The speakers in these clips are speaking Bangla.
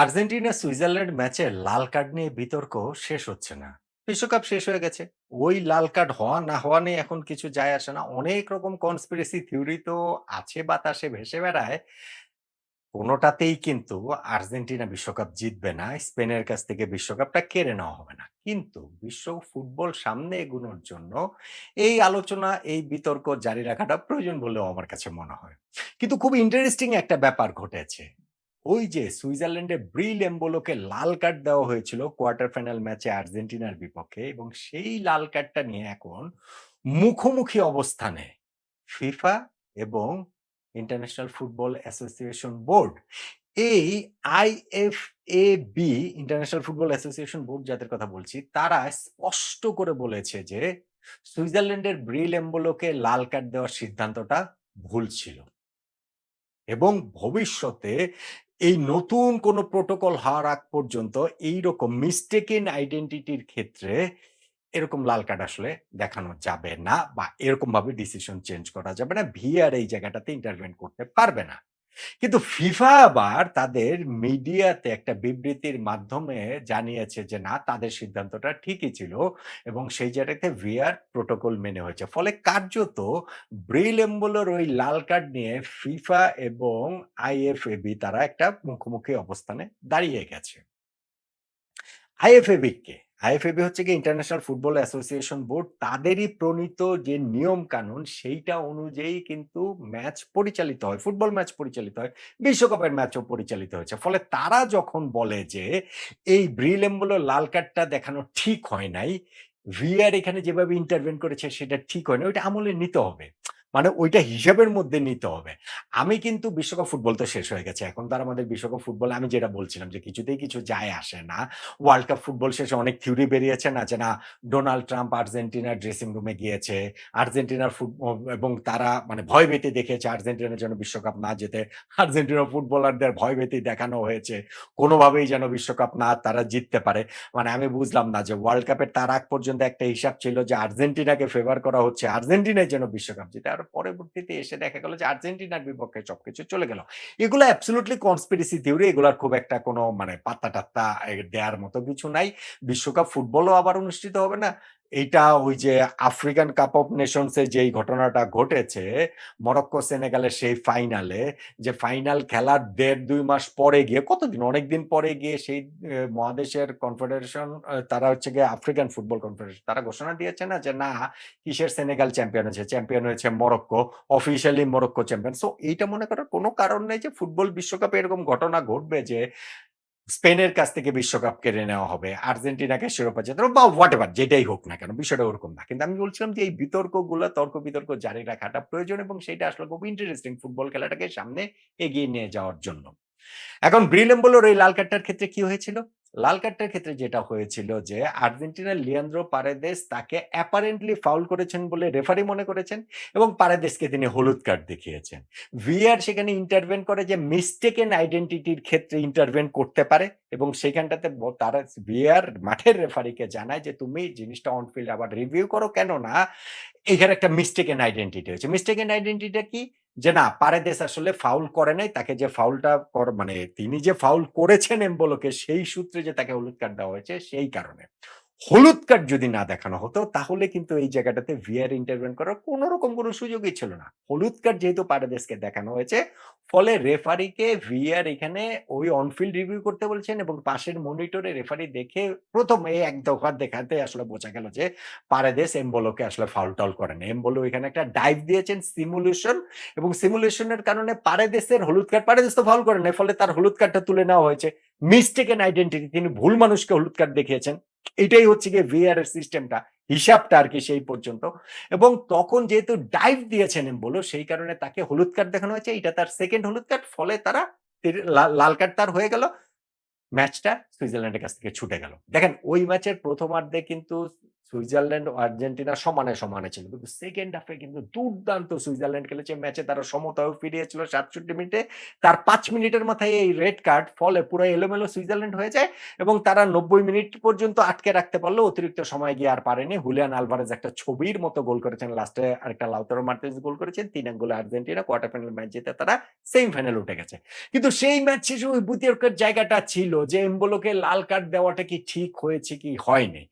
আর্জেন্টিনা সুইজারল্যান্ড ম্যাচে লাল কার্ড নিয়ে বিতর্ক শেষ হচ্ছে না। বিশ্বকাপ শেষ হয়ে গেছে। ওই লাল কার্ড হওয়া না হওয়া নিয়ে এখন কিছু যায় আসে না। অনেক রকম কনস্পিরেসি থিওরি তো আছে, বাতাসে ভেসে বেড়ায়। কোনোটাতেই কিন্তু আর্জেন্টিনা বিশ্বকাপ জিতবে না। স্পেনের কাছ থেকে বিশ্বকাপটা কেড়ে নেওয়া হবে না। কিন্তু বিশ্ব ফুটবল সামনে এগোনোর জন্য এই আলোচনা, এই বিতর্ক জারি রাখাটা প্রয়োজন বলেও আমার কাছে মনে হয়। কিন্তু খুব ইন্টারেস্টিং একটা ব্যাপার ঘটেছে। ওই যে সুইজারল্যান্ডের ব্রিল এমবোলোকে লাল কার্ড দেওয়া হয়েছিল কোয়ার্টার ফাইনাল ম্যাচে আর্জেন্টিনার বিপক্ষে, এবং সেই লাল কার্ডটা নিয়ে এখন মুখোমুখি অবস্থানে ফিফা এবং ইন্টারন্যাশনাল ফুটবল অ্যাসোসিয়েশন বোর্ড। এই IFAB, international football association board যাদের কথা বলছি, তারা স্পষ্ট করে বলেছে যে সুইজারল্যান্ডের ব্রিল এমবোলোকে লাল কার্ড দেওয়ার সিদ্ধান্তটা ভুল ছিল, এবং ভবিষ্যতে এই নতুন কোনো প্রোটোকল হওয়ার আগ পর্যন্ত এইরকম মিস্টেকেন আইডেন্টিটির ক্ষেত্রে এরকম লাল কার্ড আসলে দেখানো যাবে না, বা এরকম ভাবে ডিসিশন চেঞ্জ করা যাবে না। ভিআর এই জায়গাটাতে ইন্টারভেন করতে পারবে না। কিন্তু ফিফা আবার তাদের মিডিয়াতে একটা বিবৃতির মাধ্যমে জানিয়েছে যে না, তাদের সিদ্ধান্তটা ঠিকই ছিল এবং সেই জায়গাতে ভিআর প্রোটোকল মেনে হয়েছে। ফলে কার্যত ব্রেইল এমবোলোর ওই লাল কার্ড নিয়ে ফিফা এবং আইএফএবি তারা একটা মুখোমুখি অবস্থানে দাঁড়িয়ে গেছে। আইএফএবি কে? আইএফএবি হচ্ছে গিয়ে ইন্টারন্যাশনাল ফুটবল অ্যাসোসিয়েশন বোর্ড। তাদেরই প্রণীত যে নিয়ম কানুন সেইটা অনুযায়ী কিন্তু ম্যাচ পরিচালিত হয়। ফুটবল ম্যাচ পরিচালিত হয়। বিশ্বকাপের ম্যাচও পরিচালিত হয়েছে। ফলে তারা যখন বলে যে এই ব্রিল এমবোলো লাল কার্ডটা দেখানো ঠিক হয় নাই, ভিআর এখানে যেভাবে ইন্টারভেন করেছে সেটা ঠিক হয় না, ওইটা আমলে নিতে হবে। মানে ওইটা হিসাবের মধ্যে নিতে হবে। আমি কিন্তু বিশ্বকাপ ফুটবল তো শেষ হয়ে গেছে। এখন তো আর আমাদের বিশ্বকাপ ফুটবলে আমি যেটা বলছিলাম যে কিছুতেই কিছু যায় আসে না। ওয়ার্ল্ড কাপ ফুটবল শেষে অনেক থিওরি বেরিয়েছে না যে না, ডোনাল্ড ট্রাম্প আর্জেন্টিনার ড্রেসিং রুমে গিয়েছে। আর্জেন্টিনার এবং তারা মানে ভয়ভীতি দেখিয়েছে আর্জেন্টিনা যেন বিশ্বকাপ না জেতে। আর্জেন্টিনার ফুটবলারদের ভয়ভীতি দেখানো হয়েছে। কোনোভাবেই যেন বিশ্বকাপ না তারা জিততে পারে। মানে আমি বুঝলাম না যে ওয়ার্ল্ড কাপের তার আগ পর্যন্ত একটা হিসাব ছিল যে আর্জেন্টিনাকে ফেভার করা হচ্ছে। আর্জেন্টিনাই যেন বিশ্বকাপ জিতে। আর পরবর্তীতে এসে দেখা গেল যে আর্জেন্টিনার বিপক্ষে সবকিছু চলে গেল। এগুলো অ্যাবসোলিউটলি কনস্পিরেসি থিওরি। এগুলার খুব একটা কোনো মানে পাত্তা-টাত্তা দেয়ার মতো কিছু নাই। বিশ্বকাপ ফুটবলও আবার অনুষ্ঠিত হবে না। এইটা ওই যে আফ্রিকান কাপ অফ নেশনস এ যেই ঘটনাটা ঘটেছে, মরক্কো সেনেগালের সেই ফাইনালে, যে ফাইনাল খেলার ১.৫-২ মাস পরে গিয়ে, কতদিন? অনেকদিন পরে গিয়ে সেই মহাদেশের কনফেডারেশন, তারা হচ্ছে গিয়ে আফ্রিকান ফুটবল কনফেডারেশন, তারা ঘোষণা দিয়েছে না যে না, কিসের সেনেগাল চ্যাম্পিয়ন হয়েছে? চ্যাম্পিয়ন হয়েছে Morocco. Officially Morocco champion. So এইটা মনে করার কোনো কারণ নেই যে ফুটবল বিশ্বকাপে এরকম ঘটনা ঘটবে যে স্পেনের কাছ থেকে বিশ্বকাপ কেড়ে নেওয়া হবে, আর্জেন্টিনাকে শিরোপা জেতানো বা হোয়াটএভার যেটাই হোক না কেন, বিষয়টা ওরকম না। কিন্তু আমি বলছিলাম যে এই বিতর্কগুলা, তর্ক-বিতর্ক জারি রাখাটা প্রয়োজন এবং সেইটা আসলে খুব ইন্টারেস্টিং ফুটবল খেলাটাকে সামনে এগিয়ে নিয়ে যাওয়ার জন্য। এখন ব্রিলেম্বলোর এই লাল কার্ডটার ক্ষেত্রে কি হয়েছিল? লাল কার্ডটার ক্ষেত্রে যেটা হয়েছিল যে আর্জেন্টিনার লিয়ান্দ্রো পারেদেস তাকে অ্যাপারেন্টলি ফাউল করেছেন বলে রেফারি মনে করেছেন এবং পারেদেসকে তিনি হলুদ কার্ড দেখিয়েছেন। ভিআর সেখানে ইন্টারভেন করে যে মিস্টেকেন আইডেন্টিটির ক্ষেত্রে ইন্টারভেন করতে পারে, এবং সেখানটাতে তারা ভিআর মাঠের রেফারিকে জানায় যে তুমি জিনিসটা অন ফিল্ড আবার রিভিউ করো, কেননা এখানে একটা মিস্টেকেন আইডেন্টিটি হয়েছে। মিস্টেকেন আইডেন্টিটিটা কি? যে না, পারেদেস আসলে ফাউল করে নাই। তাকে যে ফাউলটা মানে তিনি যে ফাউল করেছেন এমবোলোকে, সেই সূত্রে যে তাকে হলুদ কার্ড দেওয়া হয়েছে সেই কারণে। হলুদ কার্ড যদি না দেখানো হতো তাহলে কিন্তু এই জায়গাটাতে ভিআর ইন্টারভেন করার কোন রকম কোন সুযোগই ছিল না। হলুদ কার্ড যেহেতু পারেদেসকে দেখানো হয়েছে, ফলে রেফারিকে ভিআর এখানে ওই অন ফিল্ড রিভিউ করতে বলছেন এবং পাশের মনিটরে রেফারি দেখে ১ম এই এক দফা দেখাতে আসলে বোঝা গেল যে পারেদেস এমবোলোকে আসলে ফাউল-টাউল করেনি। এমবোলো এখানে একটা ডাইভ দিয়েছেন সিমুলেশন, এবং সিমুলেশনের কারণে পারেদেসের হলুদ কার্ড, পারেদেস তো ফাউল করেন নাই, ফলে তার হলুদ কার্ডটা তুলে নেওয়া হয়েছে। মিস্টেকেন আইডেন্টিটি, তিনি ভুল মানুষকে হলুদ কার্ড দেখিয়েছেন। এটাই হচ্ছে গিয়ে ভিআর এর সিস্টেমটা, হিসাবটা আরকি সেই পর্যন্ত। এবং তখন যেহেতু ডাইভ দিয়েছেন এমবোলো, সেই কারণে তাকে হলুদ কার্ড দেখানো হয়েছে। এটা তার 2nd হলুদ কার্ড। ফলে তারা লাল কার্ড তার হয়ে গেল। ম্যাচটা সুইজারল্যান্ডের কাছ থেকে ছুটে গেল। দেখেন ওই ম্যাচের ১ম আর্ধে কিন্তু সুইজারল্যান্ড ও আর্জেন্টিনা সমানে, সমানে ছিল। কিন্তু সেকেন্ড হাফে কিন্তু দুর্দান্ত সুইজারল্যান্ড খেলেছে। ম্যাচে তারা সমতাও ফিরিয়েছিল ৬৭ মিনিটে। তার ৫ মিনিটের মাথায় এই রেড কার্ড ফলে পুরো এলোমেলো সুইজারল্যান্ড হয়ে যায় এবং তারা ৯০ মিনিট পর্যন্ত আটকে রাখতে পারলেও অতিরিক্ত সময় গিয়ে আর পারেনি। হুলিয়ান আলভারেজ একটা ছবির মতো গোল করেছেন। লাস্টে আরেকটা লাউতারো মার্টিনেজ গোল করেছেন। ৩ ১ গোলে আর্জেন্টিনা কোয়ার্টার ফাইনাল ম্যাচ জিতে তারা সেমিফাইনালে উঠে গেছে। কিন্তু সেই ম্যাচ শেষে ওই বিতর্কের জায়গাটা ছিল যে এমবোলোকে লাল কার্ড দেওয়াটা কি ঠিক হয়েছে কি হয়নি।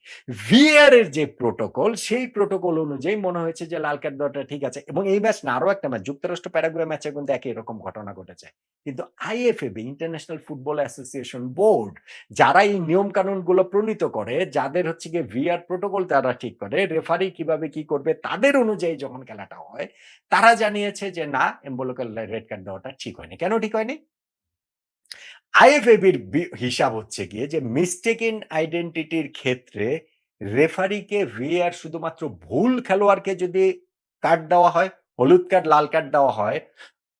ভিএআর এর যে প্রোটোকল সেই প্রোটোকল অনুযায়ী মনে হয়েছে যে লাল কার্ড দেওয়াটা ঠিক আছে এবং এই ম্যাচ না আরো একটা ম্যাচ যুক্তরাষ্ট্র প্যারাগুয়ে ম্যাচে কিন্তু একই রকম ঘটনা ঘটেছে। কিন্তু আইএফএবি ইন্টারন্যাশনাল ফুটবল অ্যাসোসিয়েশন বোর্ড যারা এই নিয়ম কানুন গুলো প্রণীত করে, যাদের হচ্ছে গিয়ে ভিআর প্রোটোকল তারা ঠিক করে, রেফারি কিভাবে কি করবে তাদের অনুযায়ী যখন খেলাটা হয়, তারা জানিয়েছে যে না এমবোলোকে রেড কার্ড দেওয়াটা ঠিক হয়নি। কেন ঠিক হয়নি? আইএফএবির হিসাব হচ্ছে গিয়ে যে মিস্টেকেন আইডেন্টিটির ক্ষেত্রে রেফারিকে ভিএআর শুধুমাত্র ভুল খেলোয়াড়কে যদি কার্ড দেওয়া হয়, হলুদ কার্ড, লাল কার্ড দেওয়া হয়,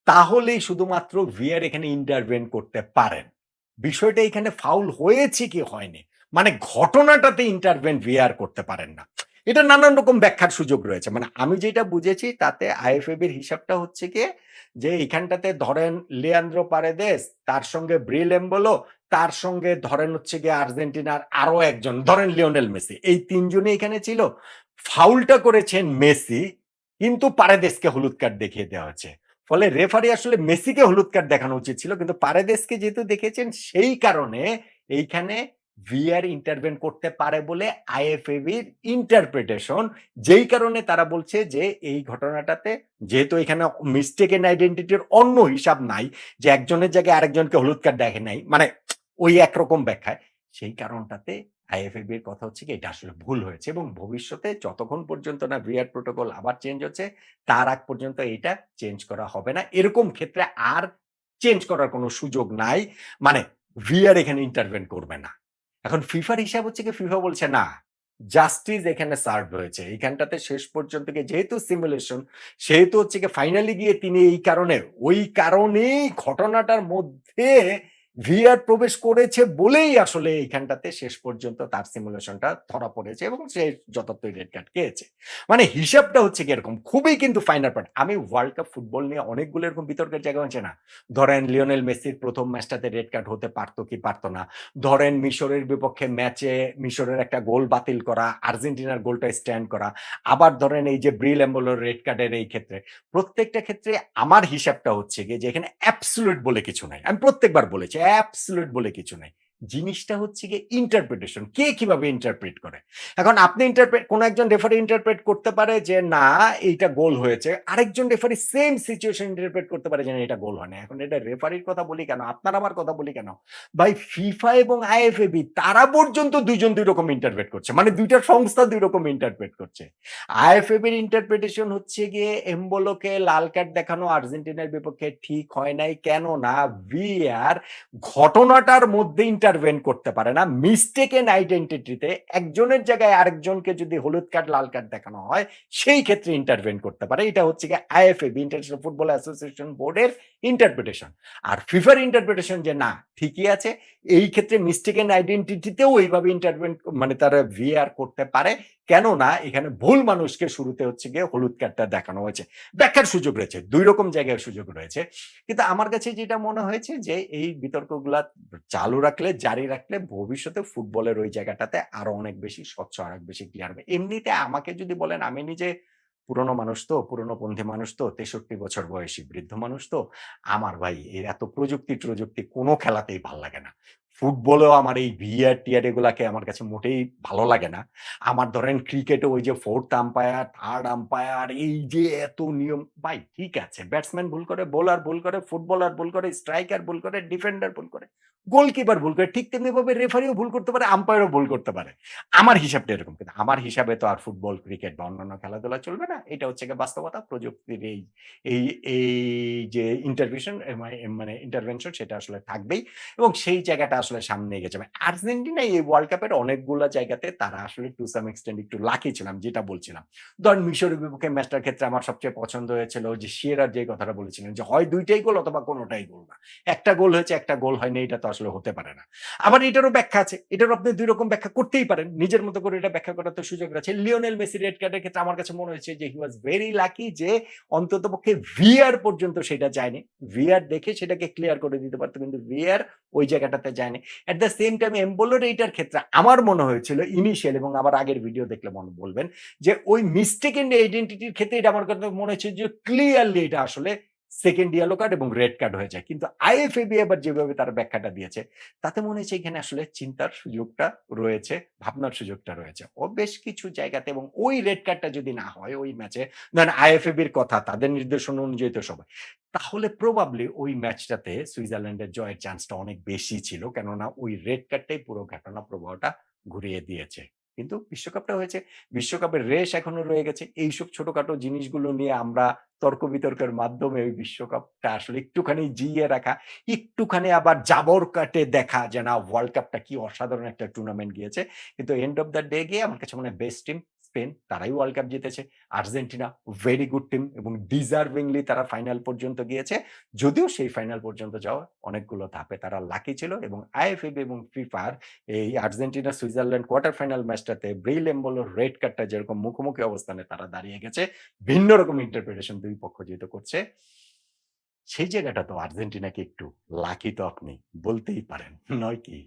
তাহলেই শুধুমাত্র ভিএআর এখানে ইন্টারভেন করতে পারেন। বিষয়টা এখানে ফাউল হয়েছে কি হয়নি। মানে ঘটনাটাতে ইন্টারভেন ভিএআর করতে পারেন না। এটা নানান রকম ব্যাখ্যার সুযোগ রয়েছে। মানে আমি যেটা বুঝেছি তাতে আইএফএবির হিসাবটা হচ্ছে গিয়ে যে এইখানটাতে ধরেন লিয়ান্দ্রো পারেদেস, তার সঙ্গে ব্রিল এমবোলো, তার সঙ্গে ধরেন হচ্ছে গিয়ে আর্জেন্টিনার আরো একজন, ধরেন লিওনেল মেসি। এই ৩ জনই এখানে ছিল। ফাউলটা করেছেন মেসি, কিন্তু পারেদেসকে হলুদ কার্ড দেখিয়ে দেওয়া হয়েছে। ফলে রেফারি আসলে মেসিকে হলুদ কার্ড দেখানো উচিত ছিল। কিন্তু পারেদেসকে যেহেতু দেখেছেন সেই কারণে এইখানে ভিআর ইন্টারভেন করতে পারে বলে আইএফএবির ইন্টারপ্রিটেশন। যেই কারণে তারা বলছে যে এই ঘটনাটাতে যেহেতু এখানে মিস্টেকেন আইডেন্টিটির অন্য হিসাব নাই যে একজনের জায়গায় আরেকজনকে হলুদ কার্ড দেখে নাই। মানে ওই একরকম ব্যাখ্যায়। সেই কারণটাতে আইএফএবির কথা হচ্ছে কি এটা আসলে ভুল হয়েছে এবং ভবিষ্যতে যতক্ষণ পর্যন্ত না ভিআর প্রোটোকল আবার চেঞ্জ হচ্ছে তার আগ পর্যন্ত এইটা চেঞ্জ করা হবে না। এরকম ক্ষেত্রে আর চেঞ্জ করার কোনো সুযোগ নাই। মানে ভিআর এখানে ইন্টারভেন করবে না। এখন ফিফার হিসাব হচ্ছে কি ফিফা বলছে না, জাস্টিস এখানে সার্ভ হয়েছে। এইখানটাতে শেষ পর্যন্ত গিয়ে যেহেতু সিমুলেশন সেহেতু হচ্ছে গিয়ে ফাইনালি গিয়ে তিনি এই কারণে ওই কারণেই ঘটনাটার মধ্যে ভিআর প্রবেশ করেছে বলেই আসলে এইখানটাতে শেষ পর্যন্ত তার সিমুলেশনটা ধরা পড়েছে এবং সে যথার্থই রেড কার্ড খেয়েছে। মানে হিসাবটা হচ্ছে কি এরকম খুবই কিন্তু ফাইনাল পয়েন্ট। আমি ওয়ার্ল্ড কাপ ফুটবল নিয়ে অনেকগুলো এরকম বিতর্কের জায়গা হচ্ছে না। ধরেন লিওনেল মেসির ১ম ম্যাচটাতে রেড কার্ড হতে পারত কি পারত না। ধরেন মিশরের বিপক্ষে ম্যাচে মিশরের একটা গোল বাতিল করা, আর্জেন্টিনার গোলটা স্ট্যান্ড করা। আবার ধরেন এই যে ব্রিল এমবোলোর রেড কার্ডের এই ক্ষেত্রে। প্রত্যেকটা ক্ষেত্রে আমার হিসাবটা হচ্ছে গিয়ে যে এখানে অ্যাবসোলিউট বলে কিছু নাই। আমি প্রত্যেকবার বলেছি অ্যাবসোলিউট বলে কিছু নাই। জিনিসটা হচ্ছে গিয়ে ইন্টারপ্রিটেশন। কে কিভাবে ইন্টারপ্রিট করে। এখন আপনি কোন একজন রেফারি ইন্টারপ্রেট করতে পারে যে না এইটা গোল হয়েছে। আরেকজন রেফারি সেম সিচুয়েশন ইন্টারপ্রেট করতে পারে যে না এটা গোল হয় না। এখন এটা রেফারির কথা বলি কেন? আপনার আমার কথা বলি কেন? ভাই ফিফা এবং আইএফএবি তারা পর্যন্ত ২ জন ২ রকম ইন্টারপ্রেট করছে। মানে ২ টা সংস্থা ২ রকম ইন্টারপ্রেট করছে। আইএফএবির ইন্টারপ্রিটেশন হচ্ছে গিয়ে এমবোলোকে লাল কার্ড দেখানো আর্জেন্টিনার বিপক্ষে ঠিক হয় নাই। কেননা ভিআর ঘটনাটার মধ্যে ইন্টারভেন করতে পারে না। মিস্টেকেন আইডেন্টিটিতে একজনের জায়গায় আরেকজনকে যদি হলুদ কার্ড, লাল কার্ড দেখানো হয়, সেই ক্ষেত্রে ইন্টারভেন করতে পারে। এটা হচ্ছে গিয়ে আইএফএবি ইন্টারন্যাশনাল ফুটবল অ্যাসোসিয়েশন বোর্ডের ইন্টারপ্রিটেশন। আর ফিফার ইন্টারপ্রিটেশন যে না ঠিকই আছে। এই ক্ষেত্রে মিস্টেকেন আইডেন্টিটিতেও এইভাবে ইন্টারভেন মানে তারা ভিআর করতে পারে। কেননা এখানে ভুল মানুষকে শুরুতে হচ্ছে গিয়ে হলুদ কার্ডটা দেখানো হয়েছে। ব্যাখ্যার সুযোগ রয়েছে। ২ রকম জায়গায় সুযোগ রয়েছে। কিন্তু আমার কাছে যেটা মনে হয়েছে যে এই বিতর্কগুলা চালু রাখলে, জারি রাখলে ভবিষ্যতে ফুটবলের ওই জায়গাটাতে আরো অনেক বেশি স্বচ্ছ, অনেক বেশি ক্লিয়ার হবে। এমনিতে আমাকে যদি বলেন আমি নিজে পুরনো মানুষ তো, পুরনোপন্থী মানুষ তো, ৬৩ বছর বয়সী বৃদ্ধ মানুষ তো। আমার ভাই এই এত প্রযুক্তি কোনো খেলাতেই ভাল লাগে না। ফুটবলেও আমার এই ভিআর-টিআর এগুলাকে আমার কাছে মোটেই ভালো লাগে না। আমার ধরেন ক্রিকেটে ওই যে 4th আম্পায়ার, 3rd আম্পায়ার এই যে এত নিয়ম ভাই ঠিক আছে। ব্যাটসম্যান ভুল করে, বোলার ভুল করে, ফুটবলার ভুল করে, স্ট্রাইকার ভুল করে, ডিফেন্ডার ভুল করে, গোলকিপার ভুল করে। ঠিক তেমনিভাবে রেফারিও ভুল করতে পারে, আম্পায়ারও ভুল করতে পারে। আমার হিসাবটা এরকম। কিন্তু আমার হিসাবে তো আর ফুটবল, ক্রিকেট বা অন্যান্য খেলাধুলা চলবে না। এটা হচ্ছে গিয়ে বাস্তবতা। প্রযুক্তির এই এই এই যে ইন্টারভেনশন মানে ইন্টারভেনশন সেটা আসলে থাকবেই এবং সেই জায়গাটা আসলে আসলে সামনে এগিয়ে যাবে। আর্জেন্টিনা এই ওয়ার্ল্ড কাপের অনেকগুলা জায়গাতে তারা আসলে টু সাম এক্সটেন্ট একটু লাকি ছিলাম যেটা বলছিলাম। ধরেন মিশরের বিপক্ষে ম্যাচটার ক্ষেত্রে আমার সবচেয়ে পছন্দ হয়েছিল যে শিয়েরার যে কথাটা বলেছিলেন যে হয় ২ টাই গোল অথবা কোনটাই গোল না। একটা গোল হয়েছে, একটা গোল হয়নি এটা তো আসলে হতে পারে না। আবার এটারও ব্যাখ্যা আছে। এটারও আপনি ২ রকম ব্যাখ্যা করতেই পারেন। নিজের মতো করে এটা ব্যাখ্যা করার তো সুযোগ আছে। লিওনেল মেসি রেড কার্ডের ক্ষেত্রে আমার কাছে মনে হয়েছে যে হি ওয়াজ ভেরি লাকি যে অন্ততপক্ষে ভিআর পর্যন্ত সেটা যায়নি। ভিআর দেখে সেটাকে ক্লিয়ার করে দিতে পারত। কিন্তু ভিআর ওই জায়গাটাতে যায়নি। এট দ্য সেম টাইম এমবোলোর এইটার ক্ষেত্রে আমার মনে হয়েছিল ইনিশিয়াল এবং আবার আগের ভিডিও দেখলে মনে বলবেন যে ওই মিস্টেকেন আইডেন্টিটির ক্ষেত্রে এটা আমার কাছে মনে হচ্ছে যে ক্লিয়ারলি এটা আসলে সেকেন্ড ইয়েলো কার্ড এবং রেড কার্ড হয়ে যায়। কিন্তু আইএফএবি আবার যেভাবে তারা ব্যাখ্যাটা দিয়েছে, তাতে মনে হচ্ছে এখানে আসলে চিন্তার সুযোগটা রয়েছে, ভাবনার সুযোগটা রয়েছে। ও বেশ কিছু জায়গাতে এবং ওই রেড কার্ডটা যদি না হয় ওই ম্যাচে, ধরেন আইএফএবির কথা তাদের নির্দেশনা অনুযায়ী তো সবাই। তাহলে প্রবাবলি ওই ম্যাচটাতে সুইজারল্যান্ডের জয়ের চান্সটা অনেক বেশি ছিল। কেননা ওই রেড কার্ডটাই পুরো ঘটনা প্রবাহটা ঘুরিয়ে দিয়েছে। কিন্তু বিশ্বকাপটা হয়েছে। বিশ্বকাপের রেশ এখনো রয়ে গেছে। এইসব ছোটখাটো জিনিসগুলো নিয়ে আমরা তর্ক-বিতর্কের মাধ্যমে ওই বিশ্বকাপটা আসলে একটুখানি জিইয়ে রাখা, একটুখানি আবার জাবর কাটে দেখা যে না ওয়ার্ল্ড কাপটা কি অসাধারণ একটা টুর্নামেন্ট গিয়েছে। কিন্তু এন্ড অফ দ্য ডে গিয়ে আমার কাছে মনে হয় বেস্ট টিম স্পেন। তারাই ওয়ার্ল্ড কাপ জিতেছে। আর্জেন্টিনা ভেরি গুড টিম এবং ডিজার্ভিংলি তারা ফাইনাল পর্যন্ত গিয়েছে। যদিও সেই ফাইনাল পর্যন্ত যাওয়া অনেকগুলো ধাপে তারা লাকি ছিল এবং আইএফএবি এবং ফিফার এই আর্জেন্টিনা সুইজারল্যান্ড কোয়ার্টার ফাইনাল ম্যাচটাতে ব্রেইল এমবলোর রেড কার্ডটা যেরকম মুখোমুখি অবস্থানে তারা দাঁড়িয়ে গেছে, ভিন্ন রকম ইন্টারপ্রিটেশন ২ পক্ষ যেহেতু করছে, সেই জায়গাটা তো আর্জেন্টিনাকে একটু লাকি তো আপনি বলতেই পারেন, নয় কি?